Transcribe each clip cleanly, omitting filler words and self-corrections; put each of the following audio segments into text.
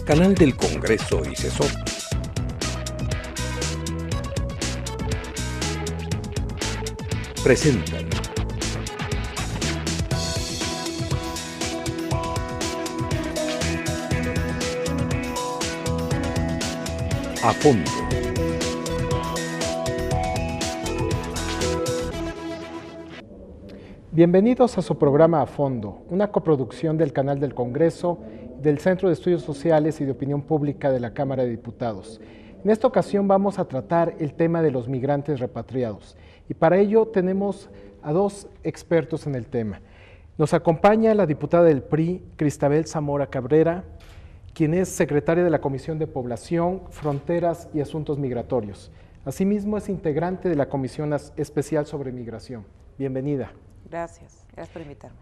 Canal del Congreso y CESOP. Presentan. A fondo. Bienvenidos a su programa A Fondo, una coproducción del Canal del Congreso, del Centro de Estudios Sociales y de Opinión Pública de la Cámara de Diputados. En esta ocasión vamos a tratar el tema de los migrantes repatriados y para ello tenemos a dos expertos en el tema. Nos acompaña la diputada del PRI, Cristabel Zamora Cabrera, quien es secretaria de la Comisión de Población, Fronteras y Asuntos Migratorios. Asimismo es integrante de la Comisión Especial sobre Migración. Bienvenida. Gracias por invitarme.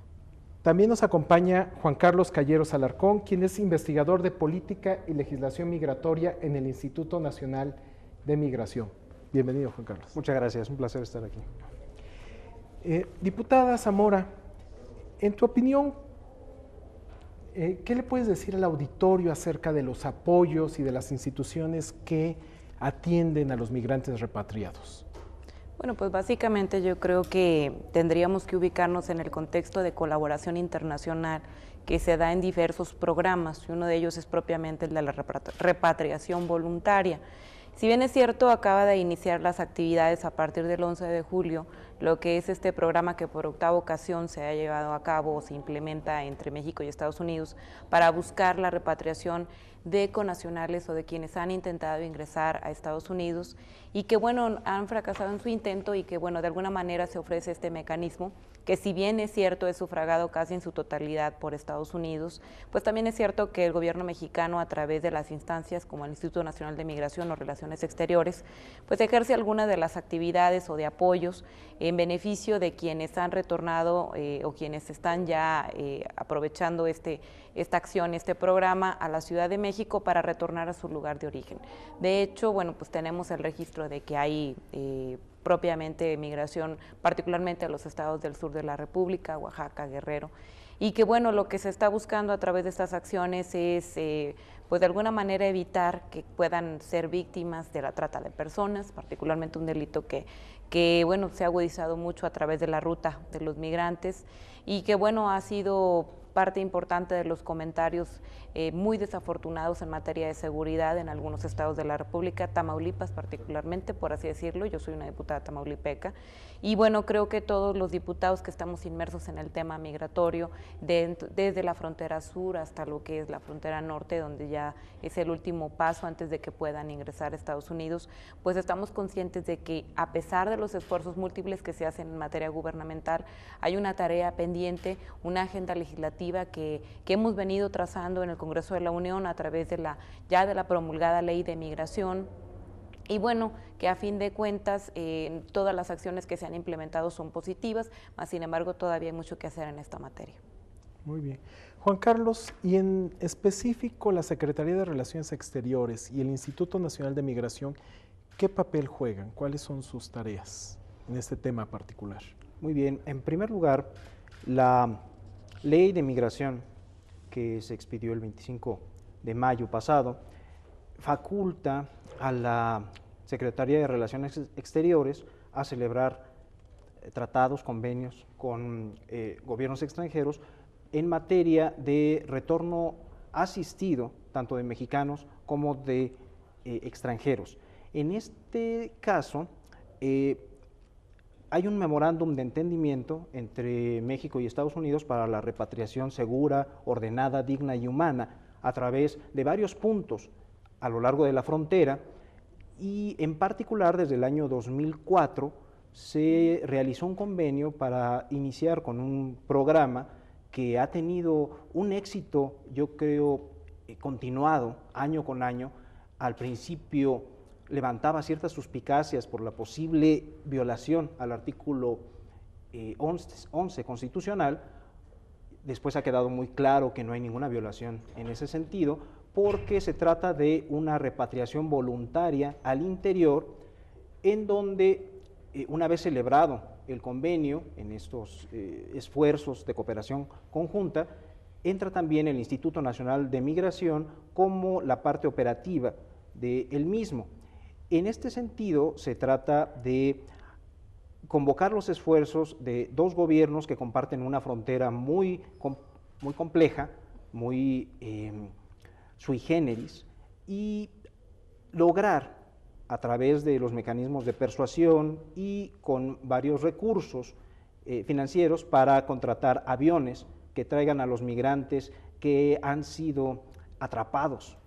También nos acompaña Juan Carlos Calleros Alarcón, quien es investigador de Política y Legislación Migratoria en el Instituto Nacional de Migración. Bienvenido, Juan Carlos. Muchas gracias, un placer estar aquí. Diputada Zamora, en tu opinión, ¿qué le puedes decir al auditorio acerca de los apoyos y de las instituciones que atienden a los migrantes repatriados? Bueno, pues básicamente yo creo que tendríamos que ubicarnos en el contexto de colaboración internacional que se da en diversos programas, y uno de ellos es propiamente el de la repatriación voluntaria. Si bien es cierto, acaba de iniciar las actividades a partir del 11 de julio, lo que es este programa que por octava ocasión se ha llevado a cabo o se implementa entre México y Estados Unidos para buscar la repatriación de connacionales o de quienes han intentado ingresar a Estados Unidos y que, bueno, han fracasado en su intento y que, bueno, de alguna manera se ofrece este mecanismo que, si bien es cierto, es sufragado casi en su totalidad por Estados Unidos, pues también es cierto que el gobierno mexicano, a través de las instancias como el Instituto Nacional de Migración o Relaciones Exteriores, pues ejerce algunas de las actividades o de apoyos en beneficio de quienes han retornado o quienes están ya aprovechando esta acción, este programa a la Ciudad de México para retornar a su lugar de origen. De hecho, bueno, pues tenemos el registro de que hay propiamente migración, particularmente a los estados del sur de la República, Oaxaca, Guerrero, y que, bueno, lo que se está buscando a través de estas acciones es, pues de alguna manera evitar que puedan ser víctimas de la trata de personas, particularmente un delito que bueno, se ha agudizado mucho a través de la ruta de los migrantes y que, bueno, ha sido parte importante de los comentarios muy desafortunados en materia de seguridad en algunos estados de la República, Tamaulipas particularmente, por así decirlo. Yo soy una diputada tamaulipeca y, bueno, creo que todos los diputados que estamos inmersos en el tema migratorio, desde la frontera sur hasta lo que es la frontera norte, donde ya es el último paso antes de que puedan ingresar a Estados Unidos, pues estamos conscientes de que, a pesar de los esfuerzos múltiples que se hacen en materia gubernamental, hay una tarea pendiente, una agenda legislativa que hemos venido trazando en el Congreso de la Unión a través de la promulgada Ley de Migración. Y, bueno, que a fin de cuentas todas las acciones que se han implementado son positivas, mas sin embargo todavía hay mucho que hacer en esta materia. Muy bien. Juan Carlos, y en específico la Secretaría de Relaciones Exteriores y el Instituto Nacional de Migración, ¿qué papel juegan? ¿Cuáles son sus tareas en este tema particular? Muy bien, en primer lugar, la Ley de Migración que se expidió el 25 de mayo pasado faculta a la Secretaría de Relaciones Exteriores a celebrar tratados, convenios con gobiernos extranjeros en materia de retorno asistido, tanto de mexicanos como de extranjeros. En este caso, hay un memorándum de entendimiento entre México y Estados Unidos para la repatriación segura, ordenada, digna y humana a través de varios puntos a lo largo de la frontera, y en particular desde el año 2004 se realizó un convenio para iniciar con un programa que ha tenido un éxito, yo creo, continuado año con año. Al principio levantaba ciertas suspicacias por la posible violación al artículo 11 constitucional. Después ha quedado muy claro que no hay ninguna violación en ese sentido, porque se trata de una repatriación voluntaria al interior, en donde una vez celebrado el convenio, en estos esfuerzos de cooperación conjunta, Entra también el Instituto Nacional de Migración como la parte operativa del mismo. En este sentido, se trata de convocar los esfuerzos de dos gobiernos que comparten una frontera muy compleja, muy sui generis, y lograr a través de los mecanismos de persuasión y con varios recursos financieros para contratar aviones que traigan a los migrantes que han sido atrapados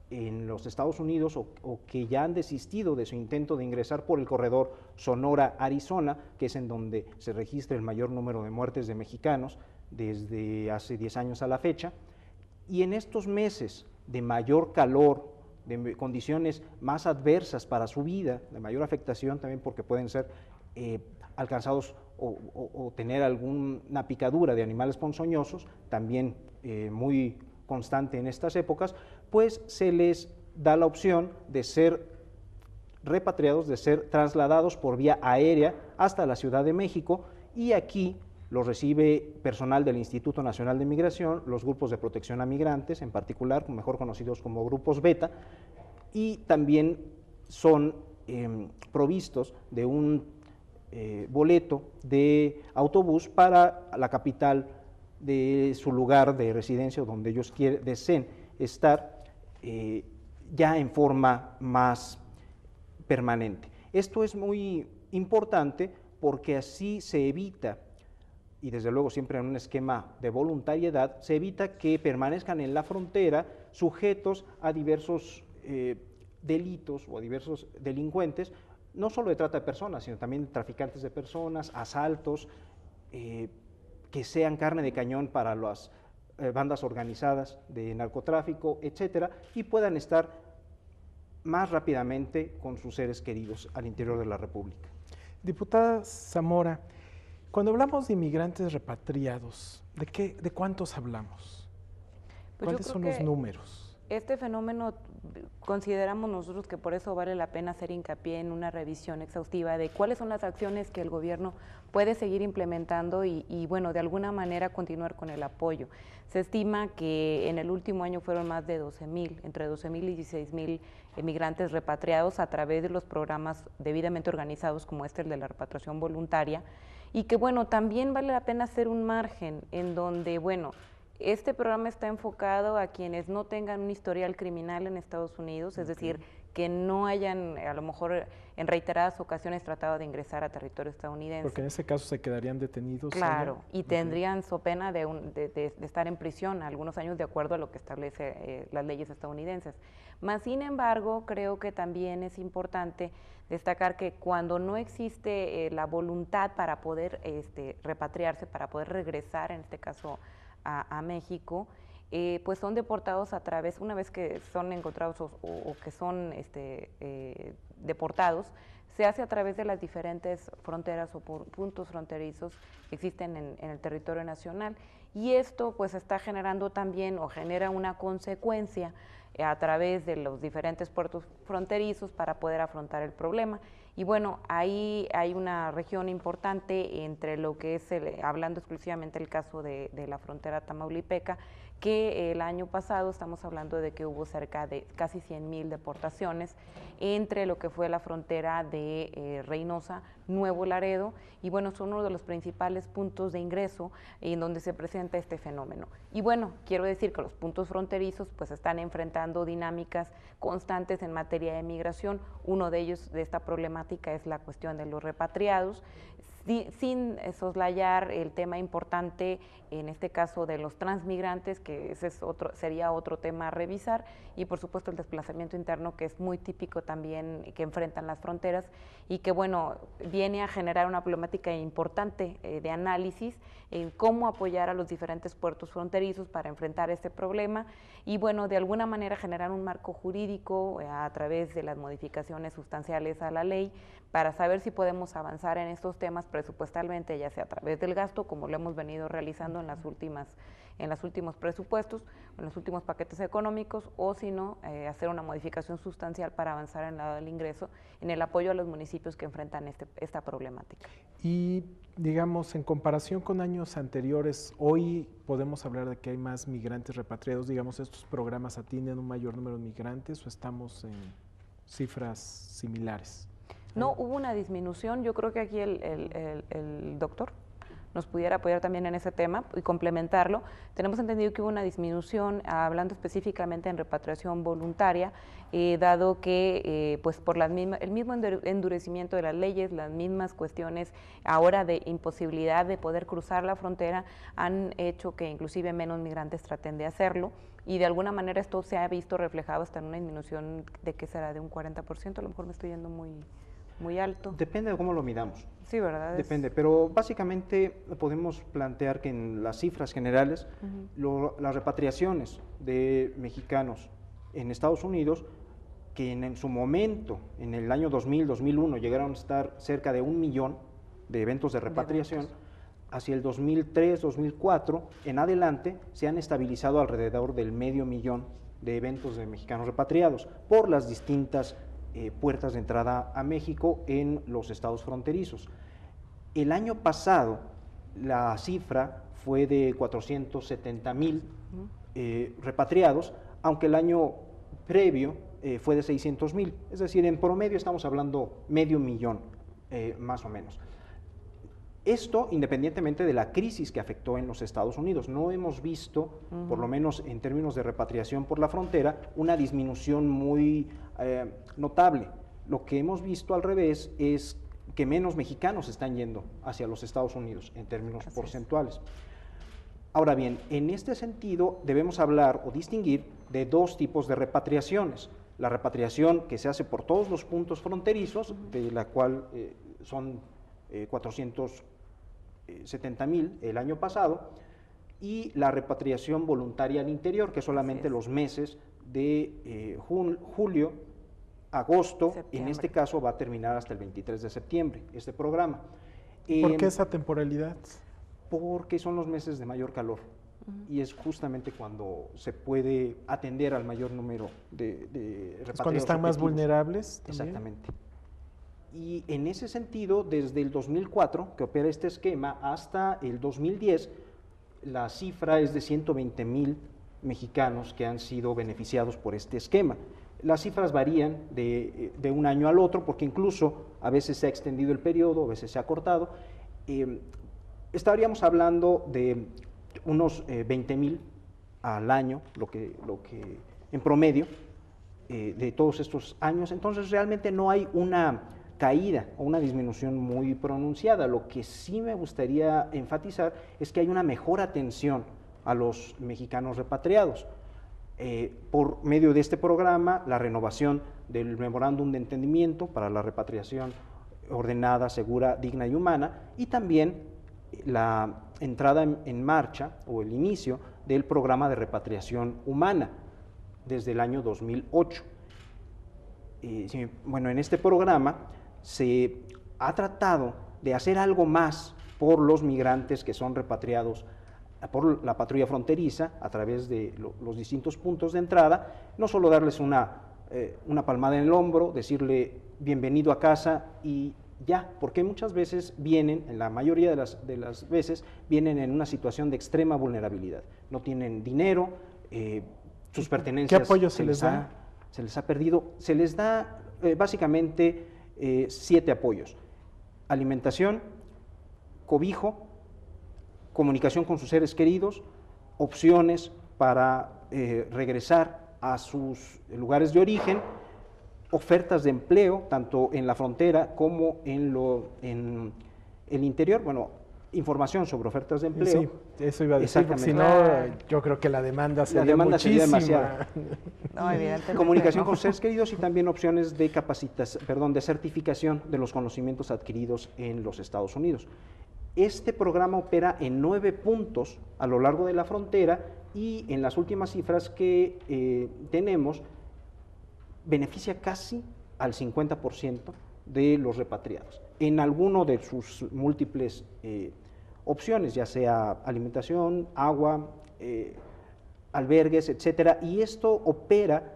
en los Estados Unidos o que ya han desistido de su intento de ingresar por el corredor Sonora-Arizona, que es en donde se registra el mayor número de muertes de mexicanos desde hace 10 años a la fecha. Y en estos meses de mayor calor, de condiciones más adversas para su vida, de mayor afectación también porque pueden ser alcanzados o tener alguna picadura de animales ponzoñosos, también muy constante en estas épocas, pues se les da la opción de ser repatriados, de ser trasladados por vía aérea hasta la Ciudad de México, y aquí los recibe personal del Instituto Nacional de Migración, los grupos de protección a migrantes, en particular, mejor conocidos como grupos Beta, y también son provistos de un boleto de autobús para la capital de su lugar de residencia, donde ellos deseen estar ya en forma más permanente. Esto es muy importante porque así se evita, y desde luego siempre en un esquema de voluntariedad, se evita que permanezcan en la frontera sujetos a diversos delitos o a diversos delincuentes, no solo de trata de personas, sino también de traficantes de personas, asaltos, que sean carne de cañón para las bandas organizadas de narcotráfico, etcétera, y puedan estar más rápidamente con sus seres queridos al interior de la República. Diputada Zamora, cuando hablamos de inmigrantes repatriados, ¿de cuántos hablamos? Pues ¿Cuáles son los números? Este fenómeno consideramos nosotros que por eso vale la pena hacer hincapié en una revisión exhaustiva de cuáles son las acciones que el gobierno puede seguir implementando y bueno, de alguna manera continuar con el apoyo. Se estima que en el último año fueron más de 12,000, entre 12,000 y 16,000 migrantes repatriados a través de los programas debidamente organizados como el de la repatriación voluntaria, y que bueno, también vale la pena hacer un margen en donde, bueno, este programa está enfocado a quienes no tengan un historial criminal en Estados Unidos, es decir, que no hayan a lo mejor en reiteradas ocasiones tratado de ingresar a territorio estadounidense. Porque en ese caso se quedarían detenidos. Claro, y tendrían so pena de estar en prisión algunos años de acuerdo a lo que establece las leyes estadounidenses. Más sin embargo, creo que también es importante destacar que cuando no existe la voluntad para poder repatriarse, para poder regresar, en este caso a México, pues son deportados a través, una vez que son encontrados o que son deportados, se hace a través de las diferentes fronteras o por puntos fronterizos que existen en el territorio nacional, y esto pues está generando también o genera una consecuencia a través de los diferentes puertos fronterizos para poder afrontar el problema. Y bueno, ahí hay una región importante entre lo que es, hablando exclusivamente del caso de la frontera tamaulipeca, que el año pasado estamos hablando de que hubo cerca de casi 100,000 deportaciones entre lo que fue la frontera de Reynosa, Nuevo Laredo, y bueno, son uno de los principales puntos de ingreso en donde se presenta este fenómeno. Y bueno, quiero decir que los puntos fronterizos pues están enfrentando dinámicas constantes en materia de migración. Uno de ellos, de esta problemática, es la cuestión de los repatriados, sin soslayar el tema importante, en este caso de los transmigrantes, que ese es sería otro tema a revisar, y por supuesto el desplazamiento interno, que es muy típico también que enfrentan las fronteras y que bueno, viene a generar una problemática importante de análisis en cómo apoyar a los diferentes puertos fronterizos para enfrentar este problema y bueno, de alguna manera generar un marco jurídico a través de las modificaciones sustanciales a la ley para saber si podemos avanzar en estos temas presupuestalmente, ya sea a través del gasto, como lo hemos venido realizando en los últimos presupuestos, en los últimos paquetes económicos, o si no, hacer una modificación sustancial para avanzar en el lado del ingreso, en el apoyo a los municipios que enfrentan esta problemática. Y digamos, en comparación con años anteriores, hoy podemos hablar de que hay más migrantes repatriados, digamos, ¿estos programas atienden un mayor número de migrantes o estamos en cifras similares? No, hubo una disminución. Yo creo que aquí el doctor nos pudiera apoyar también en ese tema y complementarlo. Tenemos entendido que hubo una disminución, hablando específicamente en repatriación voluntaria, dado que pues por el mismo endurecimiento de las leyes, las mismas cuestiones ahora de imposibilidad de poder cruzar la frontera han hecho que inclusive menos migrantes traten de hacerlo, y de alguna manera esto se ha visto reflejado hasta en una disminución de que será de un 40%, a lo mejor me estoy yendo muy alto. Depende de cómo lo midamos. Sí, ¿verdad? Depende, pero básicamente podemos plantear que en las cifras generales, las repatriaciones de mexicanos en Estados Unidos, que en su momento, en el año 2000, 2001, llegaron a estar cerca de 1 millón de eventos de repatriación, hacia el 2003, 2004, en adelante, se han estabilizado alrededor del 500,000 de eventos de mexicanos repatriados por las distintas puertas de entrada a México en los estados fronterizos. El año pasado la cifra fue de 470,000 repatriados, aunque el año previo fue de 600,000, es decir, en promedio estamos hablando 500,000 más o menos. Esto independientemente de la crisis que afectó en los Estados Unidos. No hemos visto, por lo menos en términos de repatriación por la frontera, una disminución muy notable. Lo que hemos visto al revés es que menos mexicanos están yendo hacia los Estados Unidos en términos porcentuales. Ahora bien, en este sentido debemos hablar o distinguir de dos tipos de repatriaciones. La repatriación que se hace por todos los puntos fronterizos, de la cual son 470,000 el año pasado, y la repatriación voluntaria al interior, que solamente los meses de julio, agosto, en este caso va a terminar hasta el 23 de septiembre, este programa. ¿Por qué esa temporalidad? Porque son los meses de mayor calor y es justamente cuando se puede atender al mayor número de repatriados. ¿Es cuando están más vulnerables también? Exactamente. Y en ese sentido, desde el 2004, que opera este esquema, hasta el 2010, la cifra es de 120,000 mexicanos que han sido beneficiados por este esquema. Las cifras varían de un año al otro, porque incluso a veces se ha extendido el periodo, a veces se ha cortado. Estaríamos hablando de unos 20,000 al año, lo que en promedio de todos estos años. Entonces realmente no hay una caída o una disminución muy pronunciada. Lo que sí me gustaría enfatizar es que hay una mejor atención a los mexicanos repatriados. Por medio de este programa, la renovación del memorándum de entendimiento para la repatriación ordenada, segura, digna y humana, y también la entrada en marcha o el inicio del programa de repatriación humana desde el año 2008. Bueno, en este programa se ha tratado de hacer algo más por los migrantes que son repatriados por la patrulla fronteriza a través de los distintos puntos de entrada, no solo darles una palmada en el hombro, decirle bienvenido a casa y ya, porque muchas veces vienen, en la mayoría de las veces, vienen en una situación de extrema vulnerabilidad. No tienen dinero, sus pertenencias. ¿Qué apoyo se les da? Se les ha perdido. Se les da básicamente 7 apoyos: alimentación, cobijo, comunicación con sus seres queridos, opciones para regresar a sus lugares de origen, ofertas de empleo, tanto en la frontera como en el interior, bueno, información sobre ofertas de empleo. Sí, eso iba a decir, porque si no, yo creo que la demanda sería sería muchísima. demasiada. No, evidentemente Comunicación no. con seres queridos y también opciones de de certificación de los conocimientos adquiridos en los Estados Unidos. Este programa opera en 9 puntos a lo largo de la frontera y en las últimas cifras que tenemos, beneficia casi al 50% de los repatriados en alguno de sus múltiples opciones, ya sea alimentación, agua, albergues, etcétera, y esto opera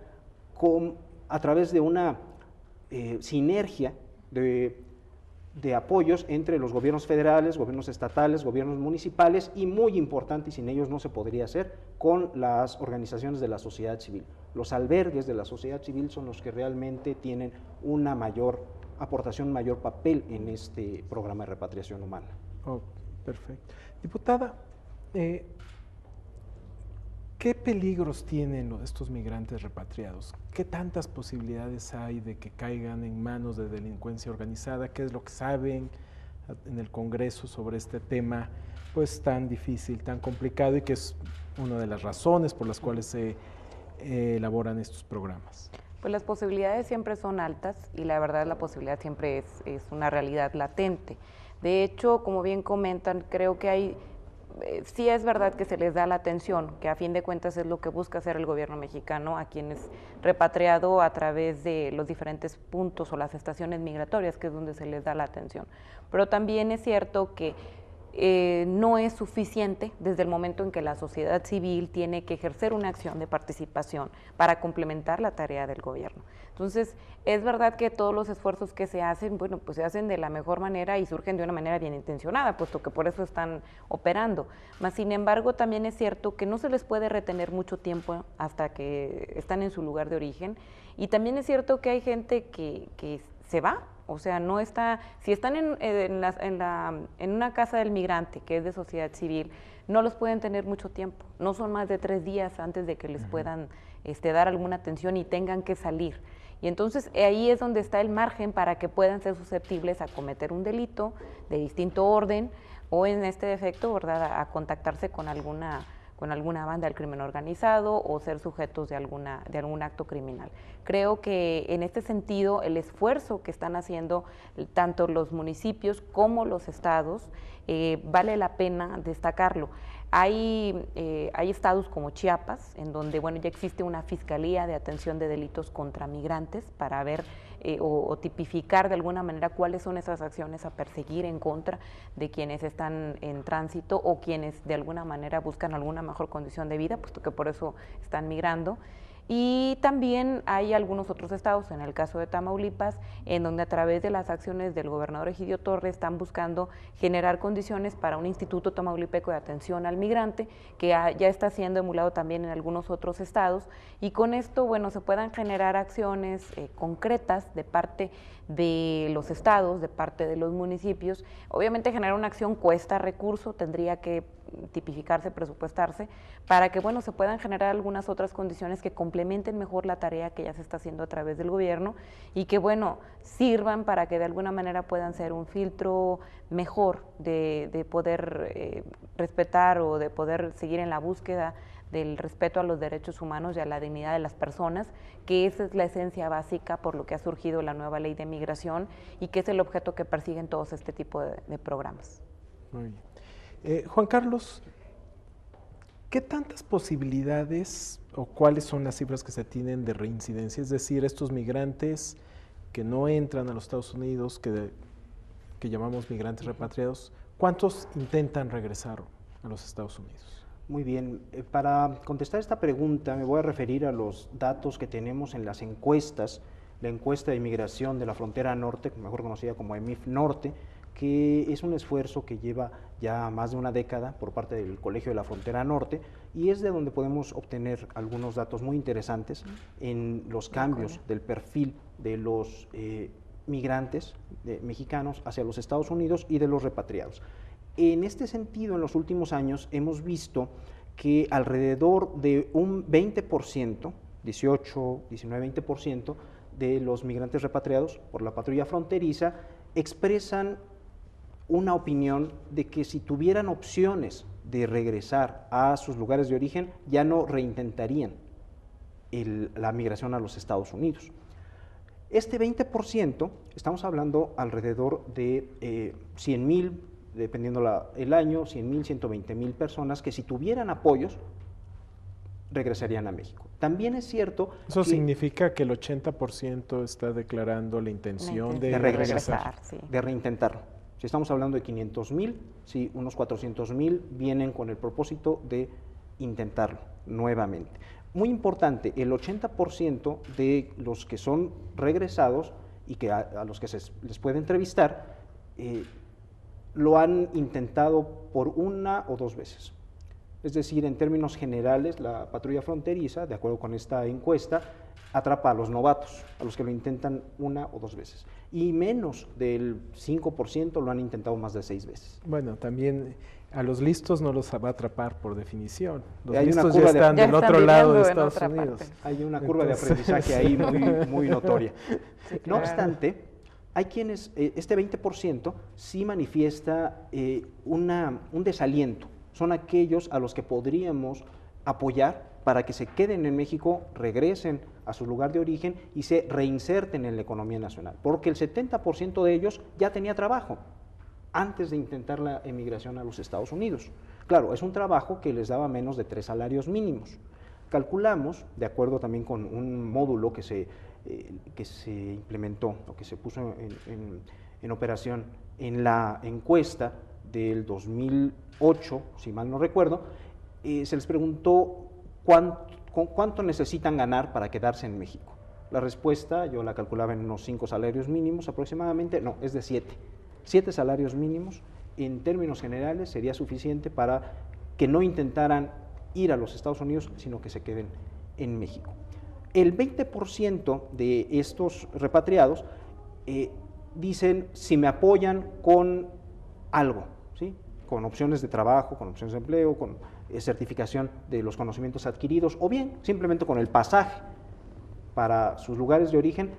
a través de una sinergia de de apoyos entre los gobiernos federales, gobiernos estatales, gobiernos municipales y, muy importante, y sin ellos no se podría hacer, con las organizaciones de la sociedad civil. Los albergues de la sociedad civil son los que realmente tienen una mayor aportación, mayor papel en este programa de repatriación humana. Oh, perfecto. Diputada, ¿qué peligros tienen estos migrantes repatriados? ¿Qué tantas posibilidades hay de que caigan en manos de delincuencia organizada? ¿Qué es lo que saben en el Congreso sobre este tema pues tan difícil, tan complicado y que es una de las razones por las cuales se elaboran estos programas? Pues las posibilidades siempre son altas y la verdad la posibilidad siempre es una realidad latente. De hecho, como bien comentan, creo que hay sí es verdad que se les da la atención, que a fin de cuentas es lo que busca hacer el gobierno mexicano a quienes repatriado a través de los diferentes puntos o las estaciones migratorias, que es donde se les da la atención. Pero también es cierto que no es suficiente desde el momento en que la sociedad civil tiene que ejercer una acción de participación para complementar la tarea del gobierno. Entonces, es verdad que todos los esfuerzos que se hacen, bueno, pues se hacen de la mejor manera y surgen de una manera bien intencionada, puesto que por eso están operando. Mas, sin embargo, también es cierto que no se les puede retener mucho tiempo hasta que están en su lugar de origen. Y también es cierto que hay gente que se va. O sea, no está, si están en una casa del migrante, que es de sociedad civil, no los pueden tener mucho tiempo, no son más de 3 días antes de que les puedan dar alguna atención y tengan que salir. Y entonces ahí es donde está el margen para que puedan ser susceptibles a cometer un delito de distinto orden o en este defecto, ¿verdad?, a contactarse con alguna banda del crimen organizado o ser sujetos de algún acto criminal. Creo que en este sentido el esfuerzo que están haciendo tanto los municipios como los estados vale la pena destacarlo. Hay estados como Chiapas, en donde bueno, ya existe una Fiscalía de Atención de Delitos contra Migrantes para ver o tipificar de alguna manera cuáles son esas acciones a perseguir en contra de quienes están en tránsito o quienes de alguna manera buscan alguna mejor condición de vida, puesto que por eso están migrando. Y también hay algunos otros estados, en el caso de Tamaulipas, en donde a través de las acciones del gobernador Egidio Torres están buscando generar condiciones para un instituto tamaulipeco de atención al migrante, que ya está siendo emulado también en algunos otros estados, y con esto, bueno, se puedan generar acciones concretas de parte de los estados, de parte de los municipios. Obviamente generar una acción cuesta recurso, tendría que tipificarse, presupuestarse, para que bueno, se puedan generar algunas otras condiciones que complementen mejor la tarea que ya se está haciendo a través del gobierno y que bueno, sirvan para que de alguna manera puedan ser un filtro mejor de poder respetar o de poder seguir en la búsqueda del respeto a los derechos humanos y a la dignidad de las personas, que esa es la esencia básica por lo que ha surgido la nueva ley de migración y que es el objeto que persiguen todos este tipo de programas. Muy bien. Juan Carlos, ¿qué tantas posibilidades o cuáles son las cifras que se tienen de reincidencia? Es decir, estos migrantes que no entran a los Estados Unidos, que llamamos migrantes repatriados, ¿cuántos intentan regresar a los Estados Unidos? Muy bien, para contestar esta pregunta me voy a referir a los datos que tenemos en las encuestas, la encuesta de inmigración de la frontera norte, mejor conocida como EMIF Norte, que es un esfuerzo que lleva ya más de una década por parte del Colegio de la Frontera Norte y es de donde podemos obtener algunos datos muy interesantes en los cambios del perfil de los migrantes mexicanos hacia los Estados Unidos y de los repatriados. En este sentido, en los últimos años hemos visto que alrededor de un 20%, 18, 19, 20% de los migrantes repatriados por la patrulla fronteriza expresan una opinión de que si tuvieran opciones de regresar a sus lugares de origen, ya no reintentarían la migración a los Estados Unidos. Este 20%, estamos hablando alrededor de 100,000, dependiendo el año, 100,000, 120,000 personas que si tuvieran apoyos, regresarían a México. También es cierto Eso significa que el 80% está declarando la intención de regresar. Sí. De reintentarlo. Si estamos hablando de 500,000, sí, unos 400,000 vienen con el propósito de intentarlo nuevamente. Muy importante, el 80% de los que son regresados y que a los que se les puede entrevistar, lo han intentado por 1 o 2 veces. Es decir, en términos generales, la patrulla fronteriza, de acuerdo con esta encuesta, atrapa a los novatos, a los que lo intentan 1 o 2 veces. Y menos del 5% lo han intentado más de 6 veces. Bueno, también a los listos no los va a atrapar por definición. Los Hay una listos curva ya están del otro lado de Estados Unidos. Hay una curva de aprendizaje ahí muy notoria. Sí, No claro. obstante, hay quienes, este 20% sí manifiesta un desaliento. Son aquellos a los que podríamos apoyar para que se queden en México, regresen a su lugar de origen y se reinserten en la economía nacional, porque el 70% de ellos ya tenía trabajo antes de intentar la emigración a los Estados Unidos. Claro, es un trabajo que les daba menos de 3 salarios mínimos. Calculamos, de acuerdo también con un módulo que se implementó o que se puso en operación en la encuesta del 2008, si mal no recuerdo, se les preguntó cuánto necesitan ganar para quedarse en México. La respuesta yo la calculaba en unos 5 salarios mínimos aproximadamente, no, es de 7. 7 salarios mínimos en términos generales sería suficiente para que no intentaran ir a los Estados Unidos, sino que se queden en México. El 20% de estos repatriados dicen si me apoyan con algo, ¿sí? Con opciones de trabajo, con opciones de empleo, con certificación de los conocimientos adquiridos, o bien simplemente con el pasaje para sus lugares de origen,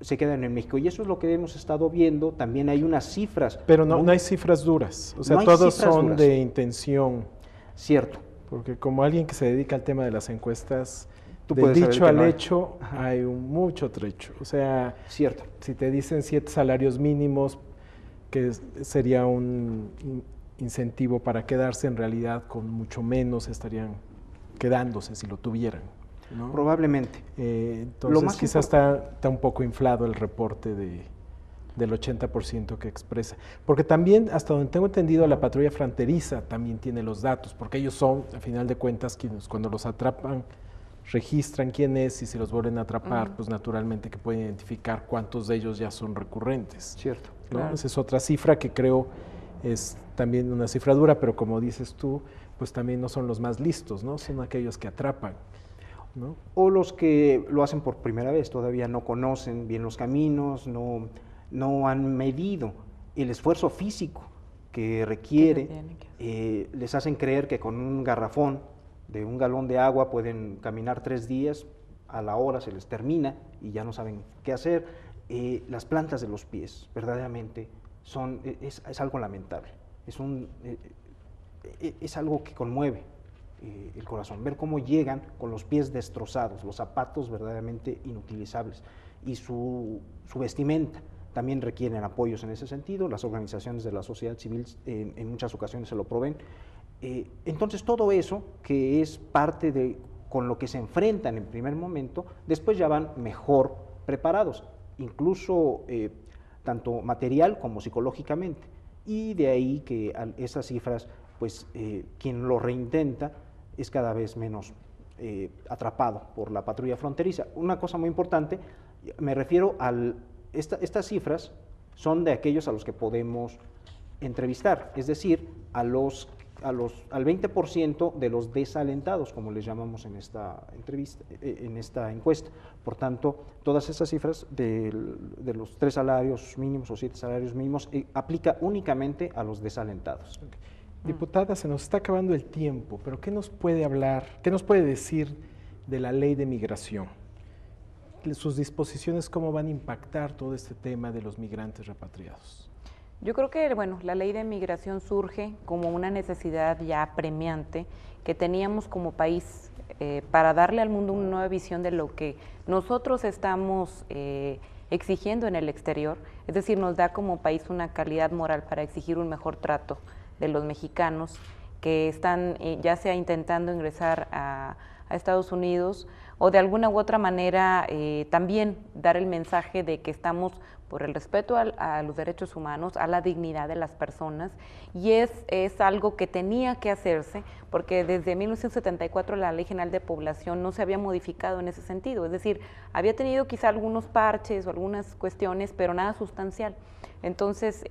se quedan en México. Y eso es lo que hemos estado viendo. También hay unas cifras. Pero no hay cifras duras, o sea, No todos cifras son duras. de intención. Cierto. Porque como alguien que se dedica al tema de las encuestas, Tú del puedes saber dicho que al no hay. hecho hay mucho trecho. O sea, Cierto. si te dicen 7 salarios mínimos, que sería un incentivo para quedarse, en realidad con mucho menos estarían quedándose si lo tuvieran, ¿no? Probablemente. Entonces más quizás está un poco inflado el reporte del 80% que expresa. Porque también, hasta donde tengo entendido, la patrulla fronteriza también tiene los datos, porque ellos son, a final de cuentas, quienes cuando los atrapan registran quién es, y si los vuelven a atrapar, pues naturalmente que pueden identificar cuántos de ellos ya son recurrentes, Cierto. ¿no? Claro. Esa es otra cifra que creo es también una cifra dura, pero como dices tú, pues también no son los más listos, ¿no? Son aquellos que atrapan, ¿no? O los que lo hacen por primera vez, todavía no conocen bien los caminos, no han medido el esfuerzo físico que requiere, les hacen creer que con un garrafón de 1 galón de agua pueden caminar 3 días, a la hora se les termina y ya no saben qué hacer. Las plantas de los pies, verdaderamente, es algo lamentable, es algo que conmueve el corazón, ver cómo llegan con los pies destrozados, los zapatos verdaderamente inutilizables, y su vestimenta. También requieren apoyos en ese sentido, las organizaciones de la sociedad civil en muchas ocasiones se lo proveen. Entonces todo eso, que es parte con lo que se enfrentan en primer momento, después ya van mejor preparados, incluso tanto material como psicológicamente. Y de ahí que esas cifras, pues quien lo reintenta es cada vez menos atrapado por la patrulla fronteriza. Una cosa muy importante, me refiero estas cifras son de aquellos a los que podemos entrevistar, es decir, al 20% de los desalentados, como les llamamos en esta entrevista, en esta encuesta. Por tanto, todas esas cifras de los 3 salarios mínimos o 7 salarios mínimos aplica únicamente a los desalentados. Diputada, se nos está acabando el tiempo, pero ¿qué nos puede hablar, qué nos puede decir de la ley de migración? Sus disposiciones, ¿cómo van a impactar todo este tema de los migrantes repatriados? Yo creo que, bueno, la ley de migración surge como una necesidad ya apremiante que teníamos como país para darle al mundo una nueva visión de lo que nosotros estamos exigiendo en el exterior. Es decir, nos da como país una calidad moral para exigir un mejor trato de los mexicanos que están ya sea intentando ingresar a a Estados Unidos, o de alguna u otra manera también dar el mensaje de que estamos por el respeto a los derechos humanos, a la dignidad de las personas, y es algo que tenía que hacerse, porque desde 1974 la Ley General de Población no se había modificado en ese sentido, es decir, había tenido quizá algunos parches o algunas cuestiones, pero nada sustancial. Entonces,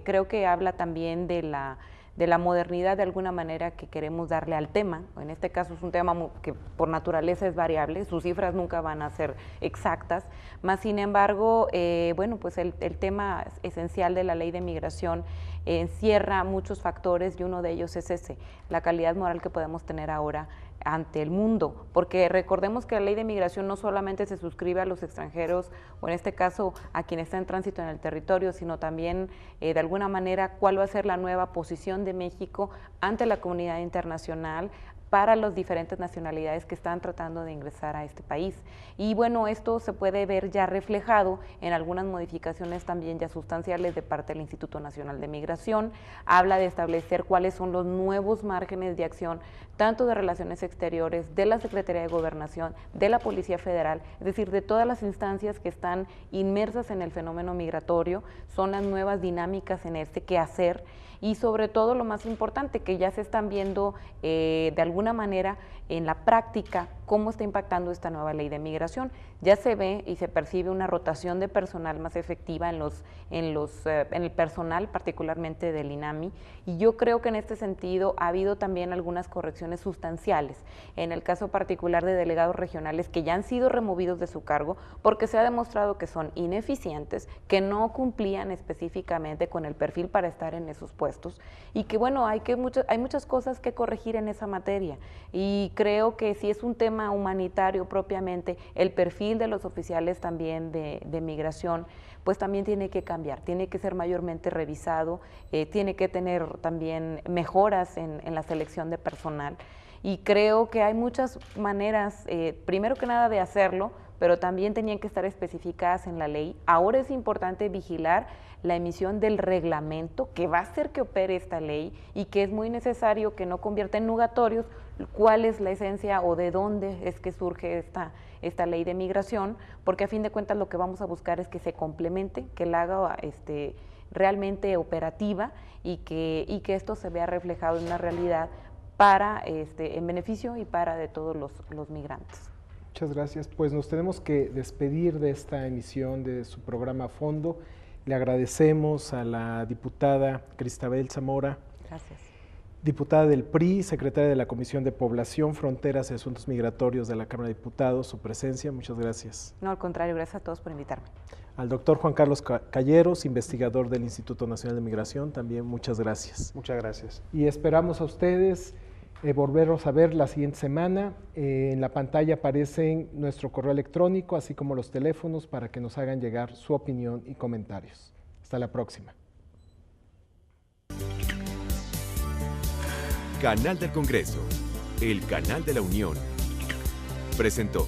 creo que habla también de la modernidad de alguna manera que queremos darle al tema. En este caso es un tema que por naturaleza es variable, sus cifras nunca van a ser exactas, más sin embargo, bueno, pues el tema esencial de la ley de migración encierra muchos factores y uno de ellos es ese, la calidad moral que podemos tener ahora ante el mundo, porque recordemos que la ley de migración no solamente se suscribe a los extranjeros, o en este caso a quienes están en tránsito en el territorio, sino también de alguna manera cuál va a ser la nueva posición de México ante la comunidad internacional para las diferentes nacionalidades que están tratando de ingresar a este país. Y bueno, esto se puede ver ya reflejado en algunas modificaciones también ya sustanciales de parte del Instituto Nacional de Migración. Habla de establecer cuáles son los nuevos márgenes de acción, tanto de Relaciones Exteriores, de la Secretaría de Gobernación, de la Policía Federal, es decir, de todas las instancias que están inmersas en el fenómeno migratorio, son las nuevas dinámicas en este quehacer. Y sobre todo lo más importante, que ya se están viendo de alguna manera en la práctica cómo está impactando esta nueva ley de migración. Ya se ve y se percibe una rotación de personal más efectiva en el personal, particularmente del INAMI, y yo creo que en este sentido ha habido también algunas correcciones sustanciales, en el caso particular de delegados regionales que ya han sido removidos de su cargo porque se ha demostrado que son ineficientes, que no cumplían específicamente con el perfil para estar en esos puestos, y que bueno, hay muchas cosas que corregir en esa materia, y creo que si es un tema humanitario propiamente, el perfil de los oficiales también de migración, pues también tiene que cambiar, tiene que ser mayormente revisado, tiene que tener también mejoras en la selección de personal, y creo que hay muchas maneras, primero que nada de hacerlo, pero también tenían que estar especificadas en la ley. Ahora es importante vigilar la emisión del reglamento que va a hacer que opere esta ley y que es muy necesario que no convierta en nugatorios cuál es la esencia o de dónde es que surge esta ley de migración, porque a fin de cuentas lo que vamos a buscar es que se complemente, que la haga realmente operativa y que esto se vea reflejado en una realidad en beneficio y para de todos los migrantes. Muchas gracias. Pues nos tenemos que despedir de esta emisión de su programa a fondo. Le agradecemos a la diputada Cristabel Zamora. Gracias. Diputada del PRI, secretaria de la Comisión de Población, Fronteras y Asuntos Migratorios de la Cámara de Diputados, su presencia. Muchas gracias. No, al contrario, gracias a todos por invitarme. Al doctor Juan Carlos Calleros, investigador del Instituto Nacional de Migración, también muchas gracias. Muchas gracias. Y esperamos a ustedes volverlos a ver la siguiente semana. En la pantalla aparecen nuestro correo electrónico, así como los teléfonos para que nos hagan llegar su opinión y comentarios. Hasta la próxima. Canal del Congreso, el canal de la Unión, presentó.